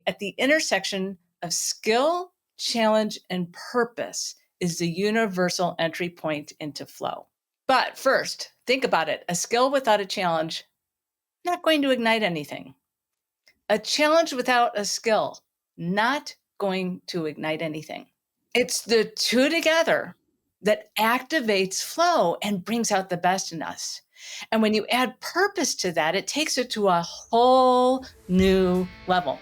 At the intersection of skill, challenge, and purpose is the universal entry point into flow. But first, think about it. A skill without a challenge, not going to ignite anything. A challenge without a skill, not going to ignite anything. It's the two together that activates flow and brings out the best in us. And when you add purpose to that, it takes it to a whole new level.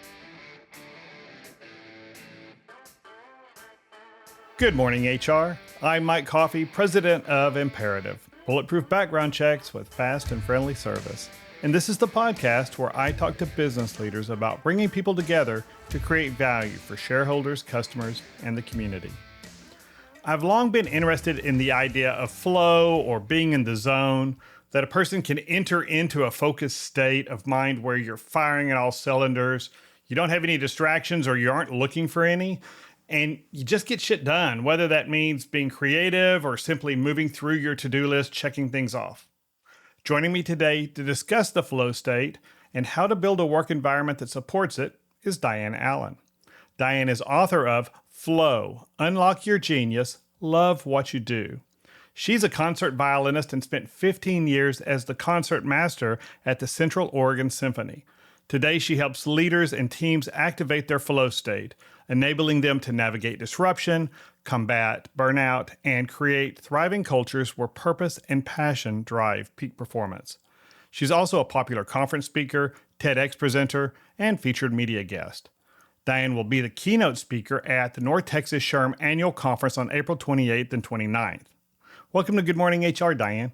Good morning, HR. I'm Mike Coffey, president of Imperative, bulletproof background checks with fast and friendly service. And this is the podcast where I talk to business leaders about bringing people together to create value for shareholders, customers, and the community. I've long been interested in the idea of flow or being in the zone, that a person can enter into a focused state of mind where you're firing at all cylinders, you don't have any distractions or you aren't looking for any, and you just get shit done, whether that means being creative or simply moving through your to-do list, checking things off. Joining me today to discuss the flow state and how to build a work environment that supports it is Diane Allen. Diane is author of Flow, Unlock Your Genius, Love What You Do. She's a concert violinist and spent 15 years as the Concertmaster at the Central Oregon Symphony. Today, she helps leaders and teams activate their flow state, enabling them to navigate disruption, combat burnout, and create thriving cultures where purpose and passion drive peak performance. She's also a popular conference speaker, TEDx presenter, and featured media guest. Diane will be the keynote speaker at the North Texas SHRM Annual Conference on April 28th and 29th. Welcome to Good Morning HR, Diane.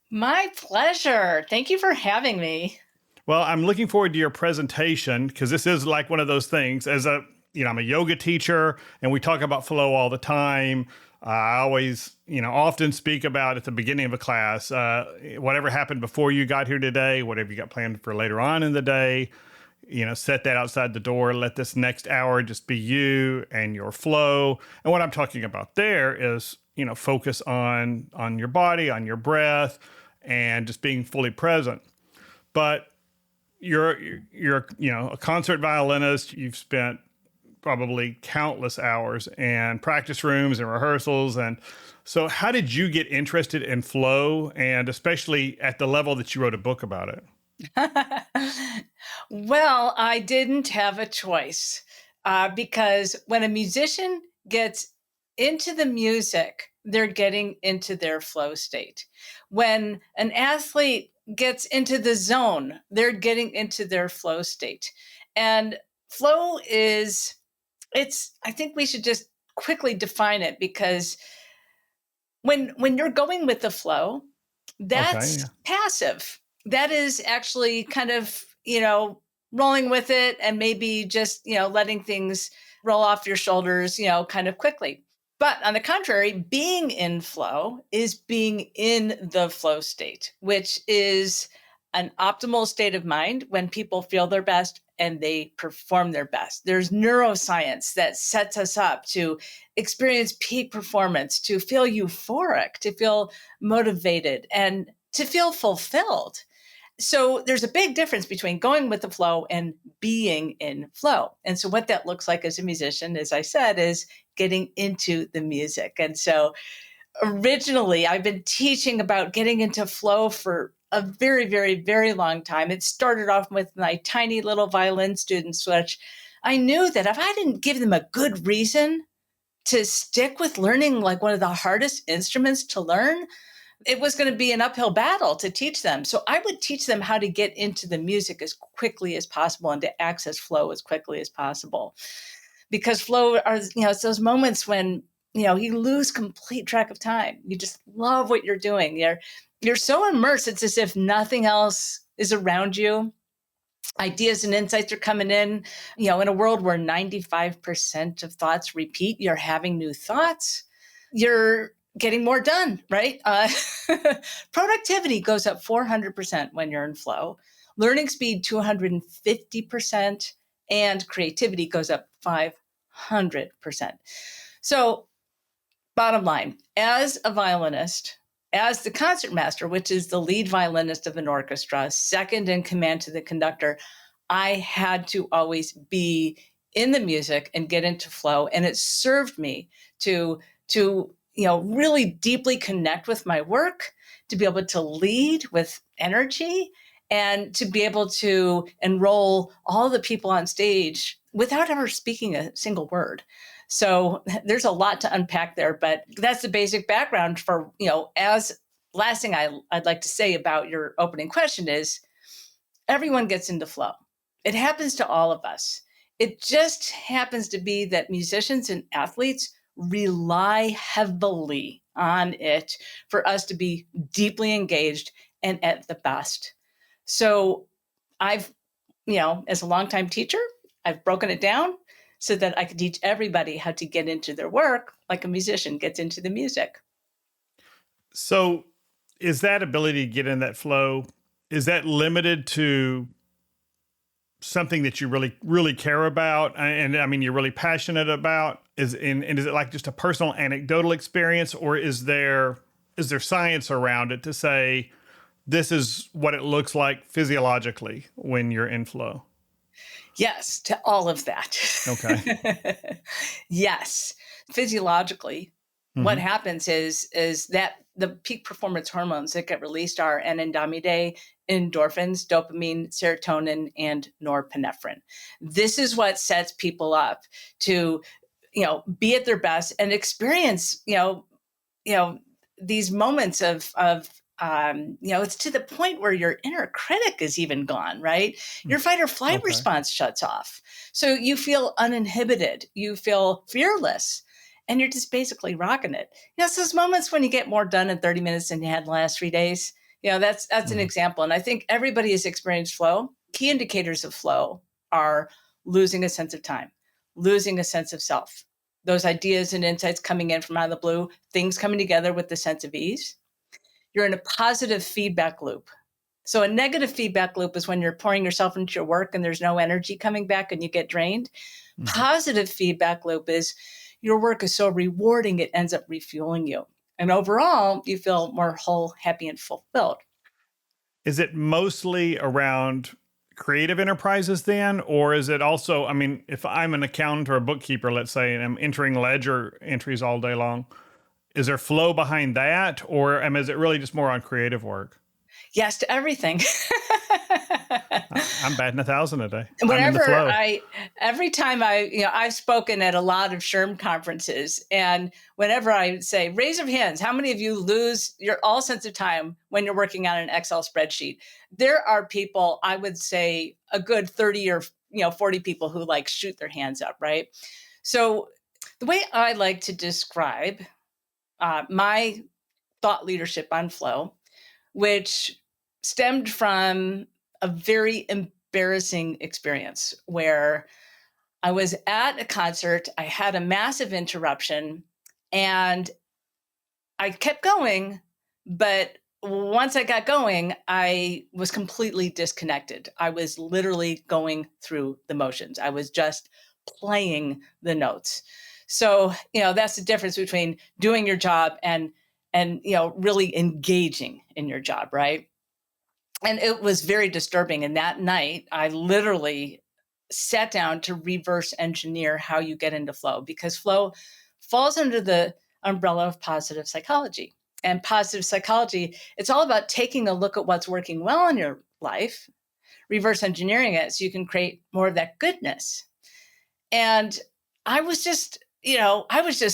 My pleasure. Thank you for having me. Well, I'm looking forward to your presentation because this is like one of those things. I'm a yoga teacher and we talk about flow all the time. I always, often speak about at the beginning of a class, whatever happened before you got here today, whatever you got planned for later on in the day, set that outside the door. Let this next hour just be you and your flow. And what I'm talking about there is, focus on your body, on your breath, and just being fully present. But you're a concert violinist. You've spent probably countless hours and practice rooms and rehearsals. And so how did you get interested in flow, and especially at the level that you wrote a book about it? Well, I didn't have a choice because when a musician gets into the music, they're getting into their flow state. When an athlete gets into the zone, they're getting into their flow state. And flow I think we should just quickly define it, because when you're going with the flow, that's passive. That is actually kind of, rolling with it and maybe just, letting things roll off your shoulders, kind of quickly. But on the contrary, being in flow is being in the flow state, which is an optimal state of mind when people feel their best and they perform their best. There's neuroscience that sets us up to experience peak performance, to feel euphoric, to feel motivated, and to feel fulfilled. So there's a big difference between going with the flow and being in flow. And so what that looks like as a musician, as I said, is getting into the music. And so originally, I've been teaching about getting into flow for a very, very, very long time. It started off with my tiny little violin students, which I knew that if I didn't give them a good reason to stick with learning like one of the hardest instruments to learn, it was going to be an uphill battle to teach them. So I would teach them how to get into the music as quickly as possible and to access flow as quickly as possible. Because flow are, it's those moments when, you lose complete track of time. You just love what you're doing. You're so immersed, it's as if nothing else is around you. Ideas and insights are coming in. In a world where 95% of thoughts repeat, you're having new thoughts. You're getting more done, right? Productivity goes up 400% when you're in flow. Learning speed, 250%, and creativity goes up 500%. So bottom line, as a violinist, as the concertmaster, which is the lead violinist of an orchestra, second in command to the conductor, I had to always be in the music and get into flow. And it served me to really deeply connect with my work, to be able to lead with energy, and to be able to enroll all the people on stage without ever speaking a single word. So there's a lot to unpack there, but that's the basic background for, as last thing I'd like to say about your opening question is everyone gets into flow. It happens to all of us. It just happens to be that musicians and athletes rely heavily on it for us to be deeply engaged and at the best. So I've, as a longtime teacher, I've broken it down so that I could teach everybody how to get into their work like a musician gets into the music. So is that ability to get in that flow, is that limited to something that you really, really care about? And I mean, you're really passionate about, and is it like just a personal anecdotal experience, or is there science around it to say, this is what it looks like physiologically when you're in flow? Yes, to all of that. Okay. Yes. Physiologically, what happens is that the peak performance hormones that get released are anandamide, endorphins, dopamine, serotonin, and norepinephrine. This is what sets people up to, be at their best and experience, these moments of it's to the point where your inner critic is even gone, right? Your fight or flight response shuts off. So you feel uninhibited, you feel fearless, and you're just basically rocking it. It's those moments when you get more done in 30 minutes than you had in the last 3 days. That's an example. And I think everybody has experienced flow. Key indicators of flow are losing a sense of time, losing a sense of self, those ideas and insights coming in from out of the blue, things coming together with the sense of ease. You're in a positive feedback loop. So a negative feedback loop is when you're pouring yourself into your work and there's no energy coming back and you get drained. Positive feedback loop is your work is so rewarding, it ends up refueling you. And overall, you feel more whole, happy, and fulfilled. Is it mostly around creative enterprises then? Or is it also, I mean, if I'm an accountant or a bookkeeper, let's say, and I'm entering ledger entries all day long, is there flow behind that? Or is it really just more on creative work? Yes, to everything. I'm batting 1,000 a day. Every time I've spoken at a lot of SHRM conferences, and whenever I say, raise your hands, how many of you lose your all sense of time when you're working on an Excel spreadsheet? There are people, I would say a good 30 or 40 people who shoot their hands up, right? So the way I like to describe my thought leadership on flow, which stemmed from a very embarrassing experience where I was at a concert, I had a massive interruption, and I kept going, but once I got going, I was completely disconnected. I was literally going through the motions. I was just playing the notes. So, that's the difference between doing your job and really engaging in your job, right? And it was very disturbing. And that night, I literally sat down to reverse engineer how you get into flow, because flow falls under the umbrella of positive psychology. And positive psychology, it's all about taking a look at what's working well in your life, reverse engineering it so you can create more of that goodness. And I was just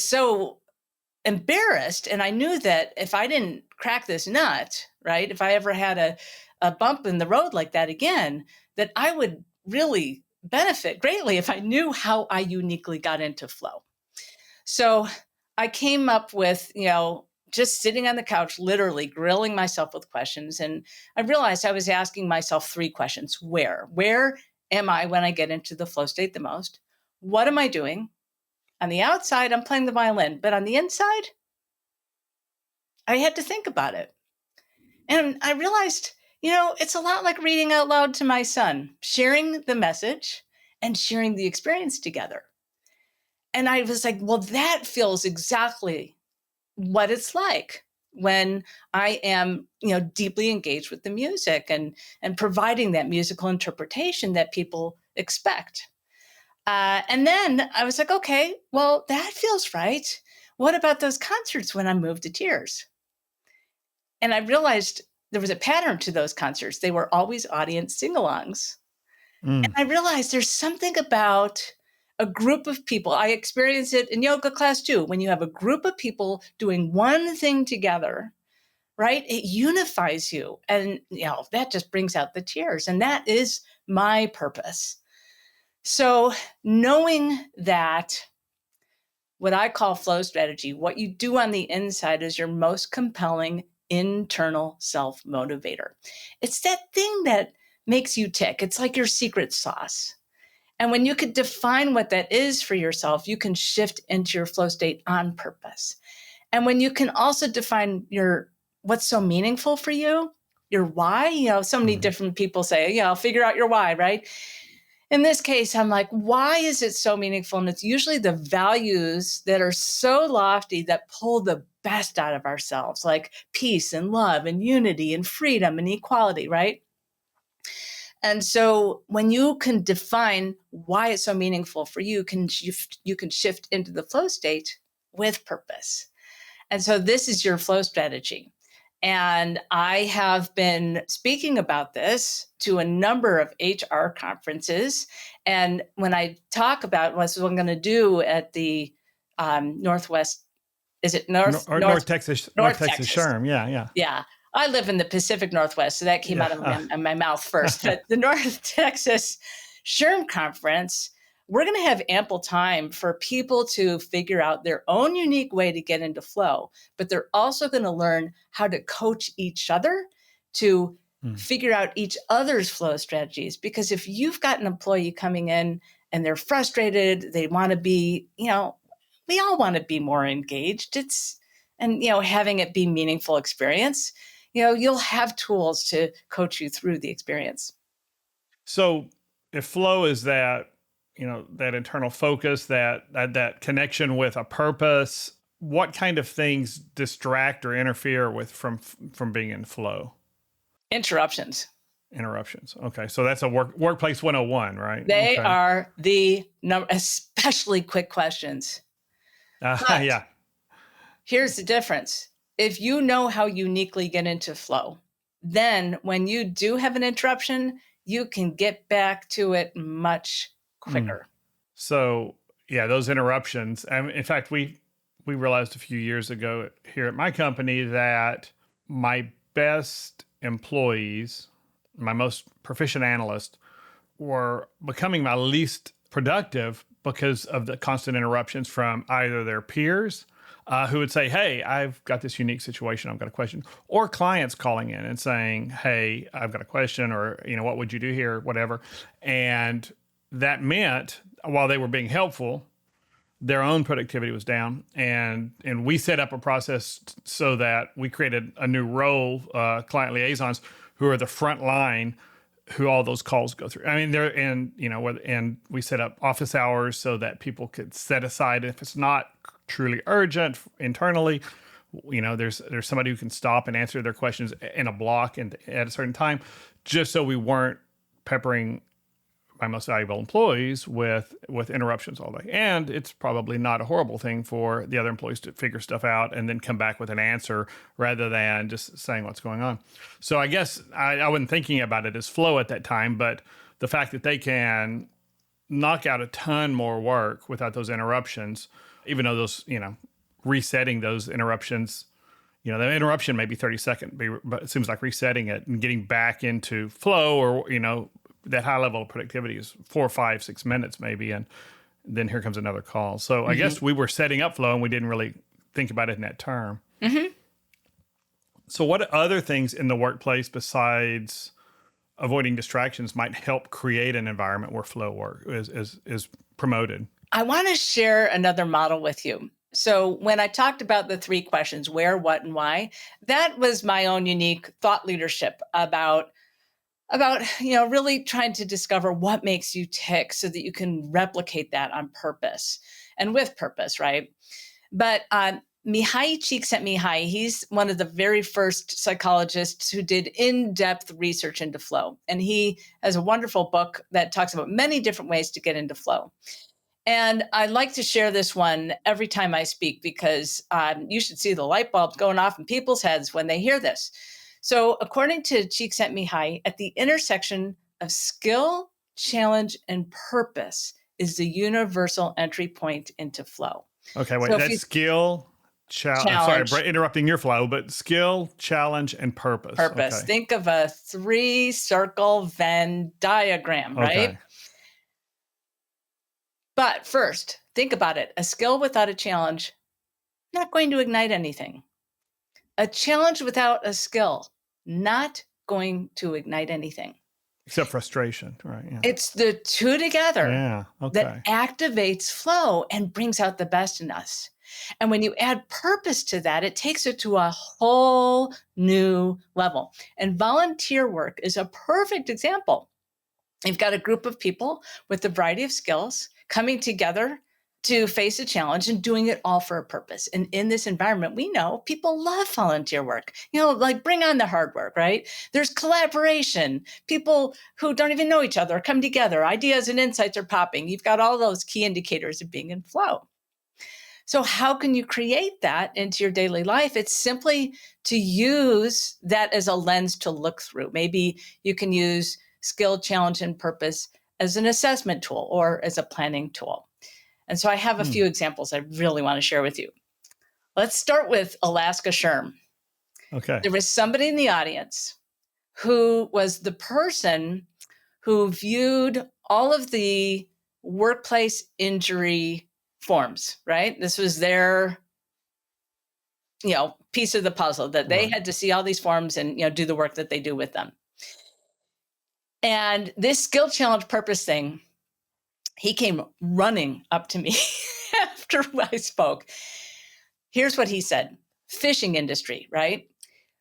so embarrassed. And I knew that if I didn't crack this nut, right, if I ever had a bump in the road like that again, that I would really benefit greatly if I knew how I uniquely got into flow. So I came up with, just sitting on the couch, literally grilling myself with questions. And I realized I was asking myself 3 questions. Where am I when I get into the flow state the most? What am I doing? On the outside, I'm playing the violin, but on the inside, I had to think about it. And I realized, it's a lot like reading out loud to my son, sharing the message and sharing the experience together. And I was like, well, that feels exactly what it's like when I am, deeply engaged with the music and providing that musical interpretation that people expect. And then I was like, okay, well, that feels right. What about those concerts when I'm moved to tears? And I realized there was a pattern to those concerts. They were always audience sing-alongs. And I realized there's something about a group of people. I experience it in yoga class too. When you have a group of people doing one thing together, right? It unifies you. And, that just brings out the tears. And that is my purpose. So knowing that, what I call flow strategy, what you do on the inside is your most compelling internal self-motivator. It's that thing that makes you tick. It's like your secret sauce. And when you could define what that is for yourself, you can shift into your flow state on purpose. And when you can also define what's so meaningful for you, your why, so many different people say, figure out your why, right? In this case, I'm like, why is it so meaningful? And it's usually the values that are so lofty that pull the best out of ourselves, like peace and love and unity and freedom and equality, right? And so when you can define why it's so meaningful for you, you can shift into the flow state with purpose. And so this is your flow strategy. And I have been speaking about this to a number of HR conferences. And when I talk about what I'm going to do at the Northwest, is it North Texas Texas SHRM? Yeah. Yeah. I live in the Pacific Northwest, so that came out of my mouth first. But the North Texas SHRM conference, we're going to have ample time for people to figure out their own unique way to get into flow, but they're also going to learn how to coach each other to figure out each other's flow strategies. Because if you've got an employee coming in and they're frustrated, they want to be, we all want to be more engaged. Having it be meaningful experience, you'll have tools to coach you through the experience. So if flow is that, that internal focus, that connection with a purpose, what kind of things distract or interfere with from being in flow? Interruptions. Okay. So that's a workplace 101, right? They are the number, especially quick questions. Yeah. Here's the difference. If you know how uniquely get into flow, then when you do have an interruption, you can get back to it much quicker. So yeah, those interruptions. In fact, we realized a few years ago here at my company that my best employees, my most proficient analysts, were becoming my least productive because of the constant interruptions from either their peers who would say, hey, I've got this unique situation, I've got a question, or clients calling in and saying, hey, I've got a question, or, what would you do here, whatever. And that meant while they were being helpful, their own productivity was down. And we set up a process so that we created a new role, client liaisons, who are the front line, who all those calls go through. I mean, and we set up office hours so that people could set aside, if it's not truly urgent internally, there's somebody who can stop and answer their questions in a block and at a certain time, just so we weren't peppering my most valuable employees with interruptions all day. And it's probably not a horrible thing for the other employees to figure stuff out and then come back with an answer rather than just saying what's going on. So I guess I wasn't thinking about it as flow at that time, but the fact that they can knock out a ton more work without those interruptions, even though those, resetting those interruptions, the interruption may be 30 seconds, but it seems like resetting it and getting back into flow or, that high level of productivity is 4, 5, 6 minutes maybe. And then here comes another call. So I guess we were setting up flow and we didn't really think about it in that term. So what other things in the workplace besides avoiding distractions might help create an environment where flow work is promoted? I want to share another model with you. So when I talked about the 3 questions, where, what, and why, that was my own unique thought leadership about really trying to discover what makes you tick so that you can replicate that on purpose and with purpose, right? But Mihai Csikszentmihalyi, he's one of the very first psychologists who did in-depth research into flow. And he has a wonderful book that talks about many different ways to get into flow. And I like to share this one every time I speak because you should see the light bulbs going off in people's heads when they hear this. So according to Csikszentmihalyi, at the intersection of skill, challenge, and purpose is the universal entry point into flow. Okay, wait, So that's skill, I'm sorry, interrupting your flow, but skill, challenge, and purpose. Purpose. Okay. Think of a 3-circle Venn diagram, right? Okay. But first, think about it. A skill without a challenge, not going to ignite anything. A challenge without a skill, not going to ignite anything. Except frustration, right? Yeah. It's the two together okay. that activates flow and brings out the best in us. And when you add purpose to that, it takes it to a whole new level. And volunteer work is a perfect example. You've got a group of people with a variety of skills coming together to face a challenge and doing it all for a purpose. And in this environment, we know people love volunteer work, like bring on the hard work, right? There's collaboration. People who don't even know each other come together. Ideas and insights are popping. You've got all those key indicators of being in flow. So how can you create that into your daily life? It's simply to use that as a lens to look through. Maybe you can use skill, challenge, and purpose as an assessment tool or as a planning tool. And so I have a few examples I really want to share with you. Let's start with Alaska Sherm. Okay. There was somebody in the audience who was the person who viewed all of the workplace injury forms, right? This was their, piece of the puzzle that they had to see all these forms and, do the work that they do with them. And this skill, challenge, purpose thing, he came running up to me after I spoke. Here's what he said: fishing industry, right?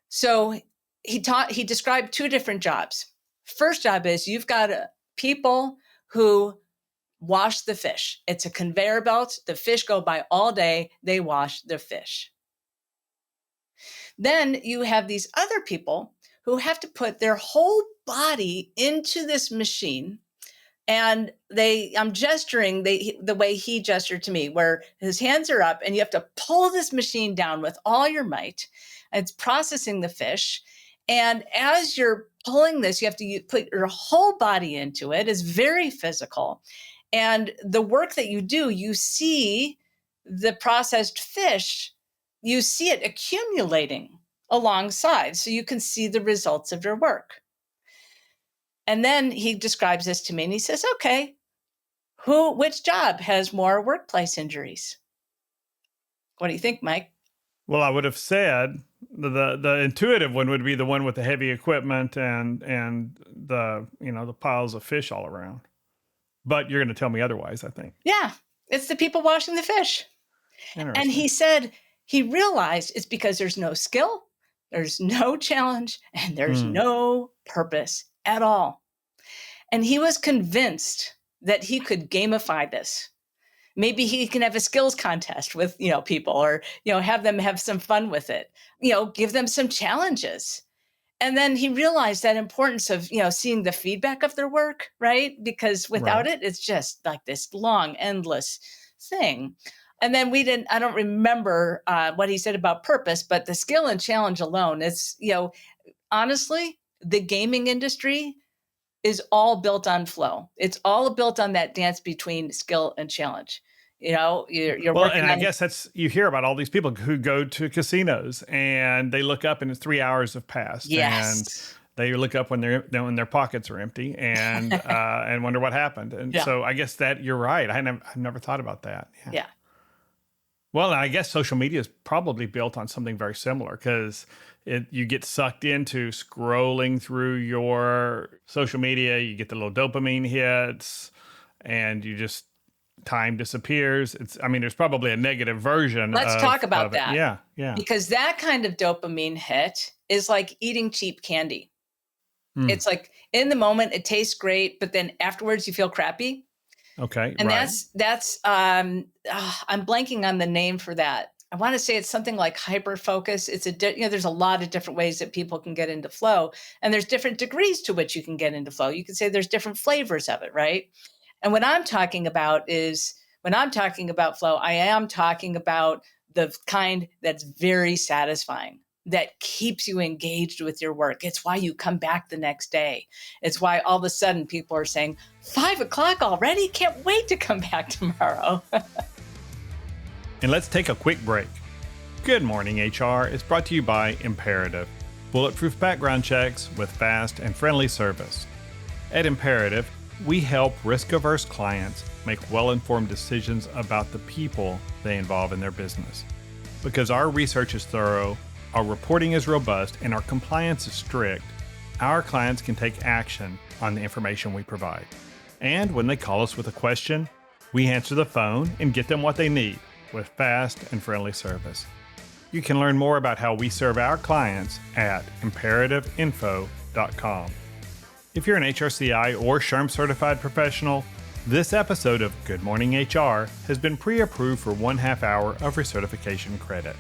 So he described two different jobs. First job is you've got people who wash the fish. It's a conveyor belt. The fish go by all day. They wash the fish. Then you have these other people who have to put their whole body into this machine. And I'm gesturing the way he gestured to me, where his hands are up and you have to pull this machine down with all your might. It's processing the fish. And as you're pulling this, you have to put your whole body into it. It's very physical. And the work that you do, you see the processed fish, you see it accumulating alongside. So you can see the results of your work. And then he describes this to me and he says, okay, which job has more workplace injuries? What do you think, Mike? Well, I would have said the intuitive one would be the one with the heavy equipment and the, the piles of fish all around. But you're going to tell me otherwise, I think. Yeah, it's the people washing the fish. And he said he realized it's because there's no skill, there's no challenge, and there's no purpose at all. And he was convinced that he could gamify this. Maybe he can have a skills contest with, people, or, have them have some fun with it, give them some challenges. And then he realized that importance of, seeing the feedback of their work, right? Because without it, it's just like this long, endless thing. And then I don't remember what he said about purpose, but the skill and challenge alone, it's, honestly, the gaming industry is all built on flow. It's all built on that dance between skill and challenge. You're well, and I guess you hear about all these people who go to casinos and they look up and 3 hours have passed. Yes. And they look up when their pockets are empty and and wonder what happened. And so I guess that you're right. I've never thought about that. Yeah. Well, I guess social media is probably built on something very similar because you get sucked into scrolling through your social media. You get the little dopamine hits and time disappears. There's probably a negative version. Let's talk about that. Yeah. Because that kind of dopamine hit is like eating cheap candy. It's like in the moment, it tastes great, but then afterwards you feel crappy. Okay. And that's I'm blanking on the name for that. I want to say it's something like hyper focus. There's a lot of different ways that people can get into flow, and there's different degrees to which you can get into flow. You can say there's different flavors of it, right? And when I'm talking about flow, I am talking about the kind that's very satisfying, that keeps you engaged with your work. It's why you come back the next day. It's why all of a sudden people are saying, 5:00 already? Can't wait to come back tomorrow. And let's take a quick break. Good Morning HR is brought to you by Imperative, bulletproof background checks with fast and friendly service. At Imperative, we help risk-averse clients make well-informed decisions about the people they involve in their business. Because our research is thorough, our reporting is robust, and our compliance is strict, our clients can take action on the information we provide. And when they call us with a question, we answer the phone and get them what they need with fast and friendly service. You can learn more about how we serve our clients at imperativeinfo.com. If you're an HRCI or SHRM certified professional, this episode of Good Morning HR has been pre-approved for 1/2 hour of recertification credit.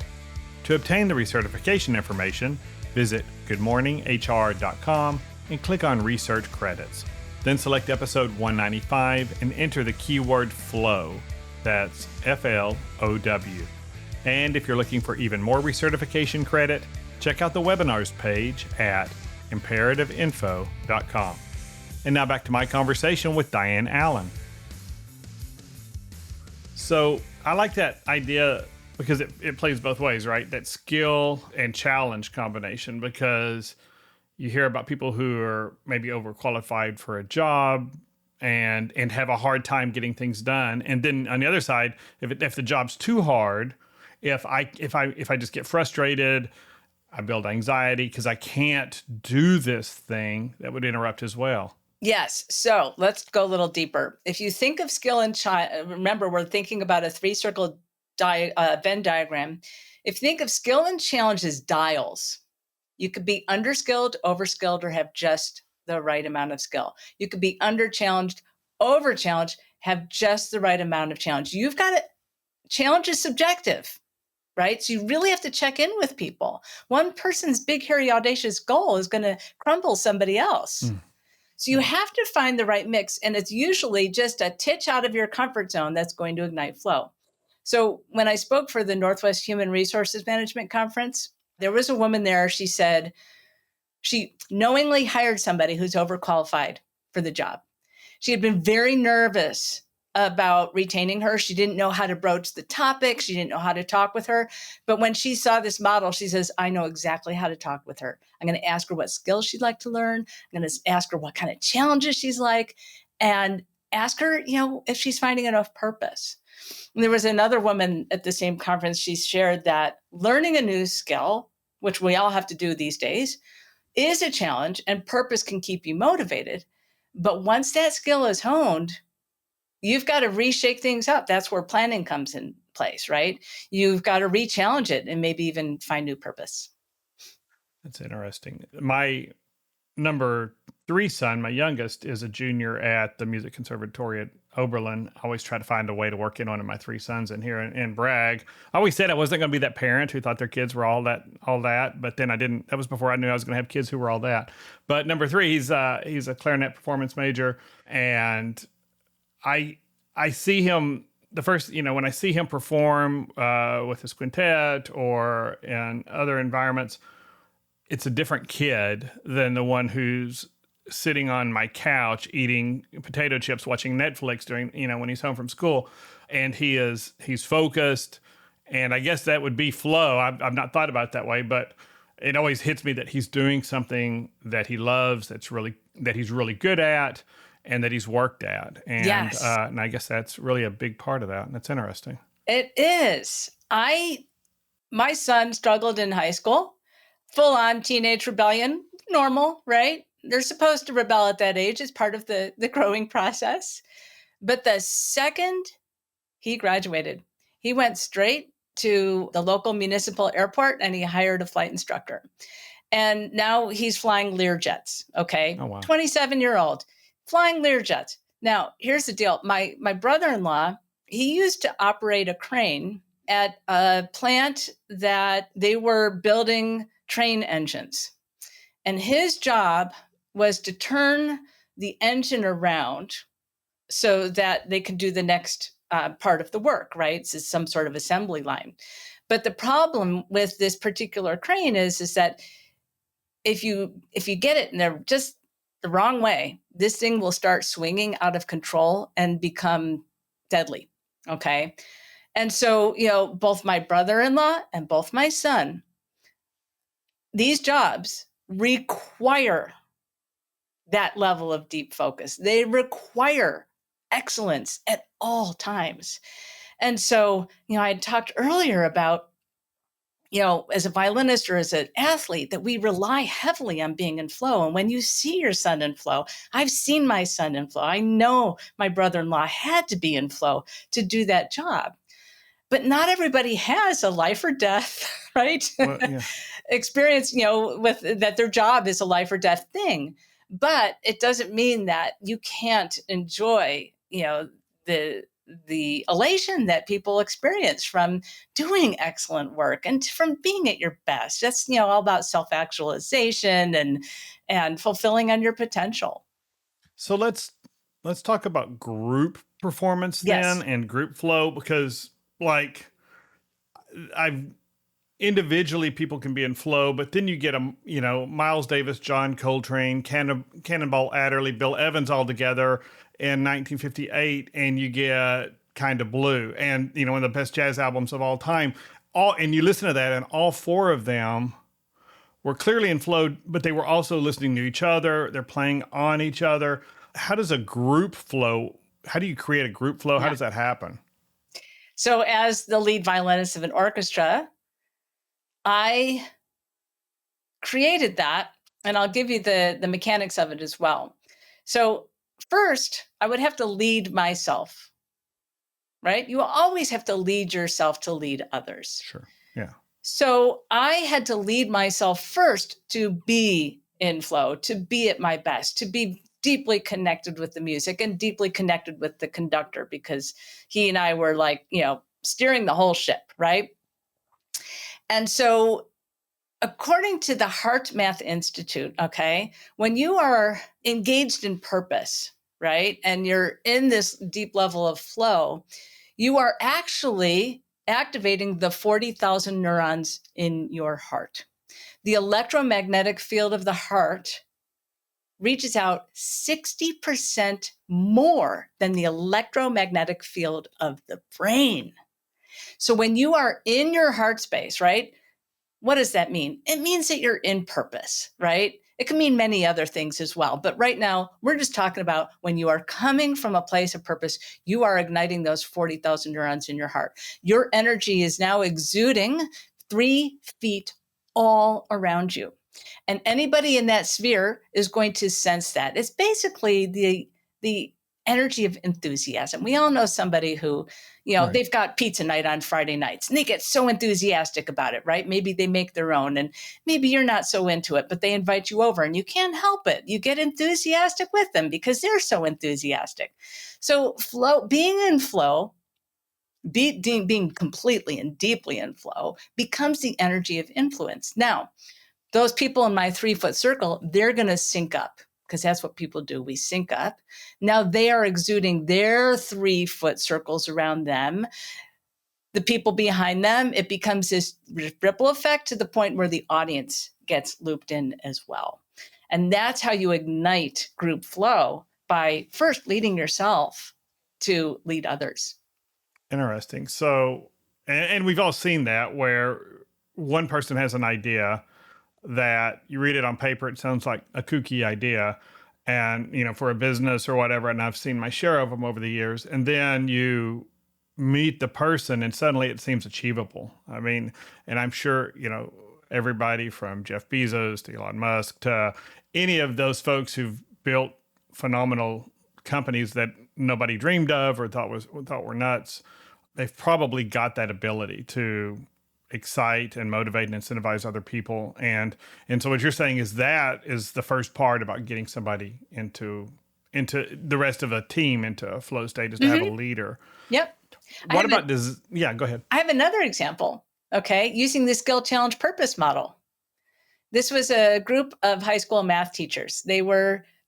To obtain the recertification information, visit goodmorninghr.com and click on Research Credits. Then select episode 195 and enter the keyword FLOW. That's FLOW. And if you're looking for even more recertification credit, check out the webinars page at imperativeinfo.com. And now back to my conversation with Diane Allen. So I like that idea because it plays both ways, right? That skill and challenge combination, because you hear about people who are maybe overqualified for a job and have a hard time getting things done. And then on the other side, if the job's too hard, if I just get frustrated, I build anxiety because I can't do this thing, that would interrupt as well. Yes. So let's go a little deeper. If you think of skill and remember, we're thinking about a 3-circle Venn diagram. If you think of skill and challenge as dials, you could be underskilled, overskilled, or have just the right amount of skill. You could be under-challenged, over-challenged, have just the right amount of challenge. You've got to, challenge is subjective, right? So you really have to check in with people. One person's big, hairy, audacious goal is going to crumble somebody else. So you have to find the right mix, and it's usually just a titch out of your comfort zone that's going to ignite flow. So when I spoke for the Northwest Human Resources Management Conference, there was a woman there. She said she knowingly hired somebody who's overqualified for the job. She had been very nervous about retaining her. She didn't know how to broach the topic. She didn't know how to talk with her. But when she saw this model, she says, I know exactly how to talk with her. I'm going to ask her what skills she'd like to learn. I'm going to ask her what kind of challenges she's like, and ask her, if she's finding enough purpose. And there was another woman at the same conference. She shared that learning a new skill, which we all have to do these days, is a challenge, and purpose can keep you motivated. But once that skill is honed, you've got to reshake things up. That's where planning comes in place, right? You've got to re-challenge it and maybe even find new purpose. That's interesting. My number 3 son, my youngest, is a junior at the Music Conservatory at Oberlin. I always try to find a way to work in one of my 3 sons in here and brag. I always said I wasn't going to be that parent who thought their kids were all that, but then I didn't. That was before I knew I was going to have kids who were all that. But number 3, he's a clarinet performance major, and I see him when I see him perform with his quintet or in other environments, it's a different kid than the one who's sitting on my couch eating potato chips, watching Netflix during, when he's home from school. And he's focused. And I guess that would be flow. I've not thought about it that way, but it always hits me that he's doing something that he loves, that he's really good at, and that he's worked at. And, yes. And I guess that's really a big part of that. And that's interesting. It is. My son struggled in high school, full on teenage rebellion, normal, right? They're supposed to rebel at that age. It's part of the growing process. But the second he graduated, he went straight to the local municipal airport and he hired a flight instructor. And now he's flying Learjets, okay? Oh, wow. 27-year-old flying Learjets. Now, here's the deal. My brother-in-law, he used to operate a crane at a plant that they were building train engines. And his job was to turn the engine around so that they could do the next part of the work, right? So it's some sort of assembly line. But the problem with this particular crane is that if you get it in just the wrong way, this thing will start swinging out of control and become deadly. Okay. And so, both my brother-in-law and both my son, these jobs require that level of deep focus. They require excellence at all times. And so, I had talked earlier about, as a violinist or as an athlete, that we rely heavily on being in flow. And when you see your son in flow, I've seen my son in flow. I know my brother-in-law had to be in flow to do that job. But not everybody has a life or death, right? Well, yeah. Experience, with that their job is a life or death thing. But it doesn't mean that you can't enjoy, the elation that people experience from doing excellent work and from being at your best. That's, all about self-actualization and fulfilling on your potential. So let's talk about group performance Yes. then and group flow, because like I've individually people can be in flow, but then you get Miles Davis, John Coltrane, Cannonball Adderley, Bill Evans all together in 1958, and you get Kind of Blue, and one of the best jazz albums of all time. And you listen to that, and all four of them were clearly in flow, but they were also listening to each other. They're playing on each other. How does a group flow? How do you create a group flow? How does that happen? So as the lead violinist of an orchestra, I created that, and I'll give you the mechanics of it as well. So first, I would have to lead myself, right? You always have to lead yourself to lead others. Sure. Yeah. So I had to lead myself first to be in flow, to be at my best, to be deeply connected with the music and deeply connected with the conductor, because he and I were like, steering the whole ship, right? And so according to the HeartMath Institute, okay, when you are engaged in purpose, right, and you're in this deep level of flow, you are actually activating the 40,000 neurons in your heart. The electromagnetic field of the heart reaches out 60% more than the electromagnetic field of the brain. So when you are in your heart space, right, what does that mean? It means that you're in purpose, right? It can mean many other things as well. But right now, we're just talking about when you are coming from a place of purpose, you are igniting those 40,000 neurons in your heart. Your energy is now exuding 3 feet all around you. And anybody in that sphere is going to sense that. It's basically the energy of enthusiasm. We all know somebody who, Right. they've got pizza night on Friday nights and they get so enthusiastic about it, right? Maybe they make their own and maybe you're not so into it, but they invite you over and you can't help it. You get enthusiastic with them because they're so enthusiastic. So being in flow, being completely and deeply in flow becomes the energy of influence. Now, those people in my 3-foot circle, they're going to sync up, because that's what people do. We sync up. Now they are exuding their 3-foot circles around them. The people behind them, it becomes this ripple effect to the point where the audience gets looped in as well. And that's how you ignite group flow, by first leading yourself to lead others. Interesting. So, and we've all seen that where one person has an idea that you read it on paper, it sounds like a kooky idea, and for a business or whatever, and I've seen my share of them over the years, and then you meet the person and suddenly it seems achievable. I mean, and I'm sure everybody from Jeff Bezos to Elon Musk to any of those folks who've built phenomenal companies that nobody dreamed of or thought were nuts, they've probably got that ability to excite and motivate and incentivize other people. And so what you're saying is that is the first part about getting somebody into into the rest of a team into a flow state is to have a leader. Yep. What about go ahead. I have another example, okay, using the skill challenge purpose model. This was a group of high school math teachers. They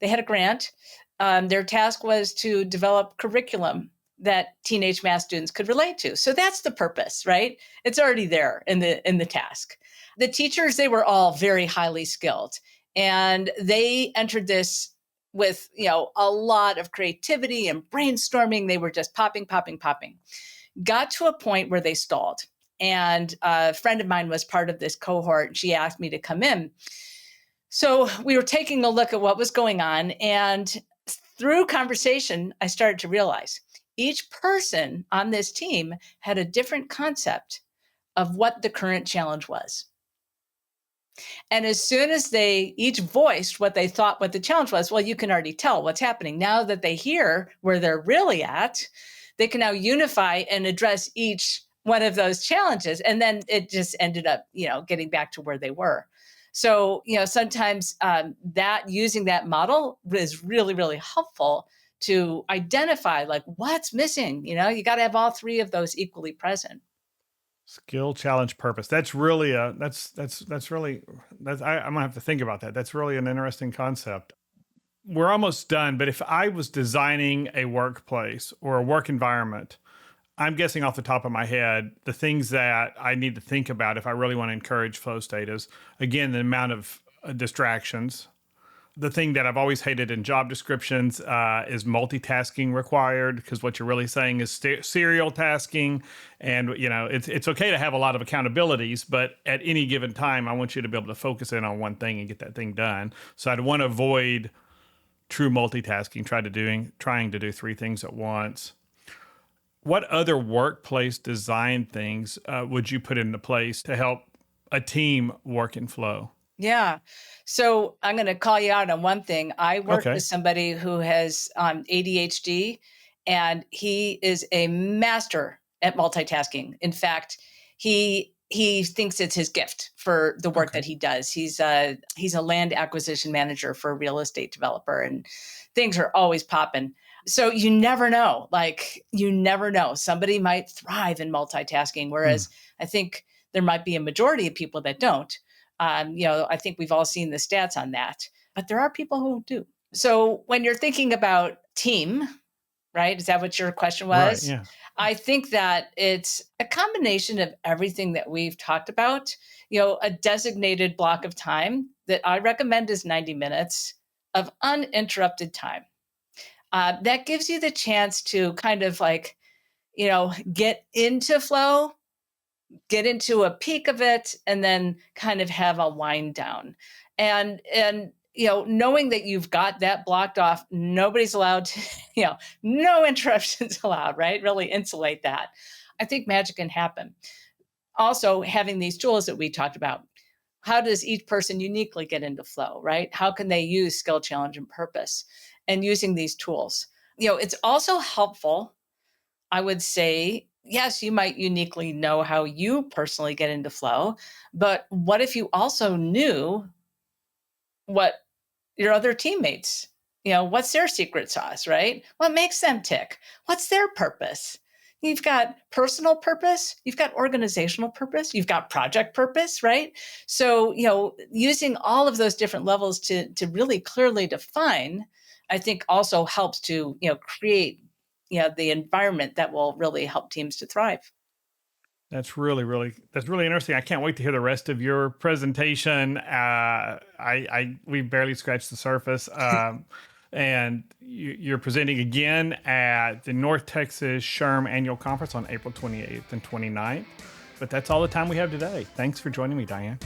had a grant. Their task was to develop curriculum that teenage math students could relate to. So that's the purpose, right? It's already there in the task. The teachers, they were all very highly skilled, and they entered this with, a lot of creativity and brainstorming. They were just popping. Got to a point where they stalled. And a friend of mine was part of this cohort. She asked me to come in. So we were taking a look at what was going on. And through conversation, I started to realize each person on this team had a different concept of what the current challenge was. And as soon as they each voiced what they thought what the challenge was, well, you can already tell what's happening. Now that they hear where they're really at, they can now unify and address each one of those challenges. And then it just ended up, getting back to where they were. So, sometimes that using that model is really, really helpful to identify like what's missing. You got to have all three of those equally present. Skill challenge purpose. That's really I'm gonna have to think about that. That's really an interesting concept. We're almost done, but if I was designing a workplace or a work environment, I'm guessing off the top of my head, the things that I need to think about if I really want to encourage flow state is, again, the amount of distractions. The thing that I've always hated in job descriptions is multitasking required, because what you're really saying is serial tasking. And, it's okay to have a lot of accountabilities, but at any given time, I want you to be able to focus in on one thing and get that thing done. So I'd want to avoid true multitasking, trying to do three things at once. What other workplace design things would you put into place to help a team work in flow? Yeah. So I'm going to call you out on one thing. I work with somebody who has ADHD, and he is a master at multitasking. In fact, he thinks it's his gift for the work that he does. He's a land acquisition manager for a real estate developer, and things are always popping. So you never know. Somebody might thrive in multitasking, whereas I think there might be a majority of people that don't. I think we've all seen the stats on that, but there are people who do. So when you're thinking about team, right? Is that what your question was? Right, yeah. I think that it's a combination of everything that we've talked about. A designated block of time that I recommend is 90 minutes of uninterrupted time. That gives you the chance to kind of get into flow, get into a peak of it, and then kind of have a wind down. And knowing that you've got that blocked off, nobody's allowed to, no interruptions allowed, right? Really insulate that. I think magic can happen. Also, having these tools that we talked about, how does each person uniquely get into flow, right? How can they use skill, challenge, and purpose? And using these tools. It's also helpful, I would say. Yes, you might uniquely know how you personally get into flow, but what if you also knew what your other teammates, what's their secret sauce, right? What makes them tick? What's their purpose? You've got personal purpose, you've got organizational purpose, you've got project purpose, right? So, using all of those different levels to really clearly define, I think also helps to, create the environment that will really help teams to thrive. That's really interesting. I can't wait to hear the rest of your presentation. We barely scratched the surface. And you're presenting again at the North Texas SHRM Annual Conference on April 28th and 29th. But that's all the time we have today. Thanks for joining me, Diane.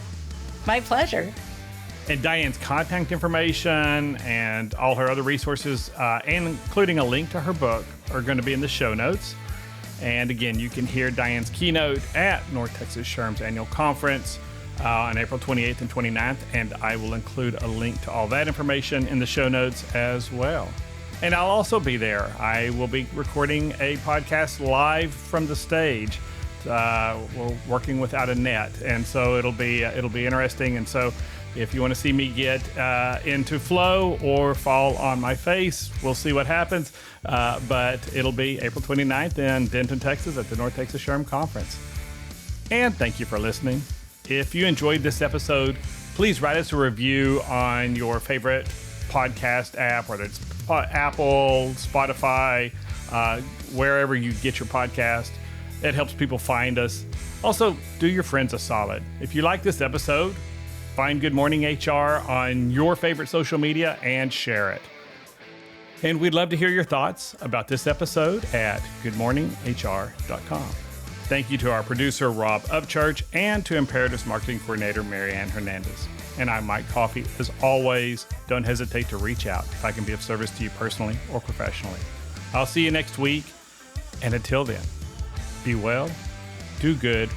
My pleasure. And Diane's contact information and all her other resources, and including a link to her book, are going to be in the show notes. And again, you can hear Diane's keynote at North Texas SHRM's annual conference on April 28th and 29th. And I will include a link to all that information in the show notes as well. And I'll also be there. I will be recording a podcast live from the stage. We're working without a net, and so it'll be interesting. And so If you want to see me get into flow or fall on my face, we'll see what happens. But it'll be April 29th in Denton, Texas at the North Texas SHRM Conference. And thank you for listening. If you enjoyed this episode, please write us a review on your favorite podcast app, whether it's Apple, Spotify, wherever you get your podcast. It helps people find us. Also, do your friends a solid. If you like this episode, find Good Morning HR on your favorite social media and share it. And we'd love to hear your thoughts about this episode at goodmorninghr.com. Thank you to our producer, Rob Upchurch, and to Imperative's marketing coordinator, Marianne Hernandez. And I'm Mike Coffey. As always, don't hesitate to reach out if I can be of service to you personally or professionally. I'll see you next week. And until then, be well, do good,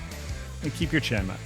and keep your chin up.